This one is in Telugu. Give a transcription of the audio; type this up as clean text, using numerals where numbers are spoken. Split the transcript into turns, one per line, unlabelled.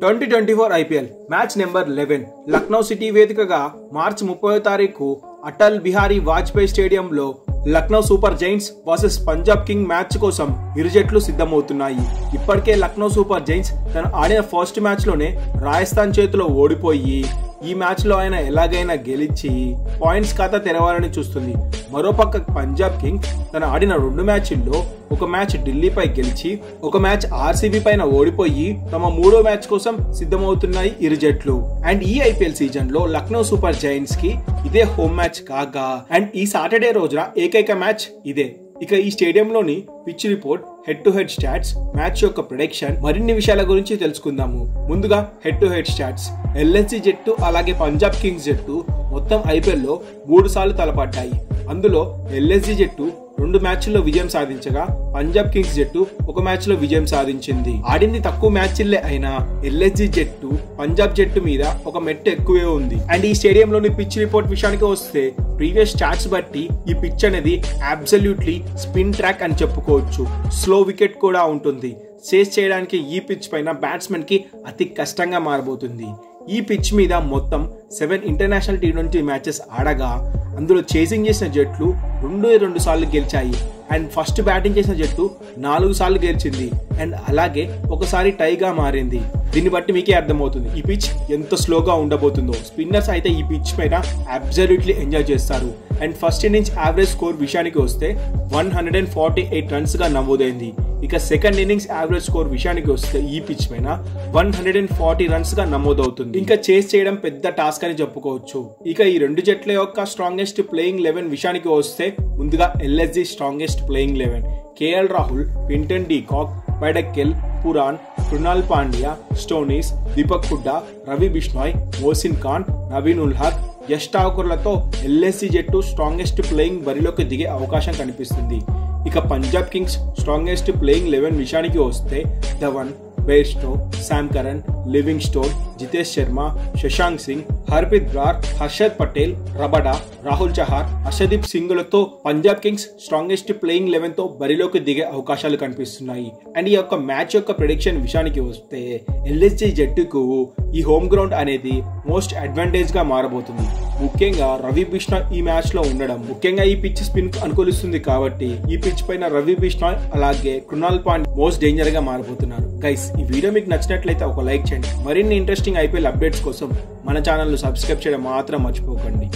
2024 IPL match number 11 Lucknow city వేదికగా మార్చి 30వ తారీఖు అటల్ బిహారీ వాజ్పేయి స్టేడియంలో Lucknow super Giants versus Punjab king match కోసం ఇరు జట్లు సిద్ధమవుతున్నాయి. ఇప్పటికే లక్నో సూపర్ జైంట్స్ తను ఆడిన ఫస్ట్ మ్యాచ్ లోనే రాజస్థాన్ చేతిలో ఓడిపోయి ఈ మ్యాచ్ లో ఆయన ఎలాగైనా గెలిచి పాయింట్స్ ఖాతా తెరవాలని చూస్తుంది. మరోపక్క పంజాబ్ కింగ్ తను ఆడిన 2 మ్యాచ్ల్లో ఒక మ్యాచ్ ఢిల్లీపై గెలిచి ఒక మ్యాచ్ ఆర్సీబీ పైన ఓడిపోయి తమ 3వ మ్యాచ్ కోసం సిద్ధమవుతున్నాయి ఇరు జట్లు. అండ్ ఈ ఐపీఎల్ సీజన్ లో లక్నో సూపర్ జైంట్స్ కి ఇదే హోమ్ మ్యాచ్ కాగా అండ్ ఈ సాటర్డే రోజున ఏకైక మ్యాచ్ ఇదే. ఇక ఈ స్టేడియంలోని pitch report, head to head stats, match యొక్క ప్రొడిక్షన్, మరిన్ని విషయాల గురించి తెలుసుకుందాము. ముందుగా head to head stats. LSG జట్టు అలాగే పంజాబ్ కింగ్స్ జట్టు మొత్తం ఐపీఎల్ లో 3 సార్లు తలపడ్డాయి. అందులో ఎల్ఎస్జీ జట్టు 2 మ్యాచ్ల్లో విజయం సాధించగా పంజాబ్ కింగ్స్ జట్టు 1 మ్యాచ్ లో విజయం సాధించింది. ఆడింది తక్కువ మ్యాచ్లే అయినా ఎల్ఎస్జీ జట్టు పంజాబ్ జట్టు మీద ఒక మెట్టు ఎక్కువే ఉంది. అండ్ ఈ స్టేడియంలోని పిచ్ రిపోర్ట్ విషయానికి వస్తే ప్రీవియస్ స్టాట్స్ బట్టి ఈ పిచ్ అనేది అబ్సల్యూట్లీ స్పిన్ ట్రాక్ అని చెప్పుకోవచ్చు. స్లో వికెట్ కూడా ఉంటుంది. చేస్ చేయడానికి ఈ పిచ్ పైన బ్యాట్స్మెన్ కి అతి కష్టంగా మారబోతుంది. ఈ పిచ్ మీద మొత్తం 7 ఇంటర్నేషనల్ T20 మ్యాచెస్ ఆడగా అందులో చేసింగ్ చేసిన జట్లు 2 సార్లు గెలిచాయి. అండ్ ఫస్ట్ బ్యాటింగ్ చేసిన జట్టు 4 సార్లు గెలిచింది. అండ్ అలాగే ఒకసారి టైగా మారింది. దీన్ని బట్టి మీకే అర్థమవుతుంది ఈ పిచ్ ఎంత స్లోగా ఉండబోతుందో. స్పిన్నర్స్ అయితే ఈ పిచ్ పైన అబ్సల్యూట్లీ ఎంజాయ్ చేస్తారు. And first innings average score విషయానికి వస్తే 148 రన్స్ గా నమోదైంది. ఇక సెకండ్ ఇన్నింగ్స్ యావరేజ్ స్కోర్ విషయానికి వస్తే ఈ పిచ్ పైన 140 రన్స్ గా నమోదవుతుంది. ఇంకా చేస్ చేయడం పెద్ద టాస్క్ అని చెప్పుకోవచ్చు. ఇక ఈ 2 జట్ల యొక్క స్ట్రాంగెస్ట్ ప్లేయింగ్ 11 విషయానికి వస్తే ముందుగా LSG strongest playing 11 KL Rahul, Quinton de Kock, Padikkal, Pooran, Krunal Pandya, Stoinis, Deepak Hooda, Ravi Bishnoi, Mohsin Khan, Naveen ul Haq, Yash ఠాకూర్లతో ఎల్ఎస్జీ జట్టు స్ట్రాంగెస్ట్ ప్లేయింగ్ బరిలోకి దిగే అవకాశం కనిపిస్తుంది. ఇక పంజాబ్ కింగ్స్ స్ట్రాంగెస్ట్ ప్లేయింగ్ 11 విషయానికి వస్తే Dhawan, Bairstow, Sam Curran, Livingstone, Jitesh Sharma, Shashank Singh, Harpreet Brar, Harshad Patel, Rabada, Rahul Chahar, Arshdeep సింగ్లతో పంజాబ్ కింగ్స్ స్ట్రాంగెస్ట్ ప్లేయింగ్ 11 తో బరిలోకి దిగే అవకాశాలు కనిపిస్తున్నాయి. అండ్ ఈ యొక్క మ్యాచ్ యొక్క ప్రెడిక్షన్ విషయానికి వస్తే ఎల్ఎస్జీ జట్టుకు ఈ హోమ్ గ్రౌండ్ అనేది మోస్ట్ అడ్వాంటేజ్ గా మారబోతుంది. ముఖ్యంగా రవి బిష్నాయ్ ఈ మ్యాచ్ లో ఉండడం, ముఖ్యంగా ఈ పిచ్ స్పిన్ అనుకూలిస్తుంది కాబట్టి ఈ పిచ్ పైన రవి బిష్నాయ్ అలాగే కృణాల్ పాండ్యా మోస్ట్ డేంజర్ గా మారబోతున్నారు. గైస్, ఈ వీడియో మీకు నచ్చినట్లయితే ఒక లైక్ చేయండి. మరిన్ని ఇంట్రెస్టింగ్ ఐపీఎల్ అప్డేట్స్ కోసం మన ఛానల్ ను సబ్స్క్రైబ్ చేయడం మాత్రం మర్చిపోకండి.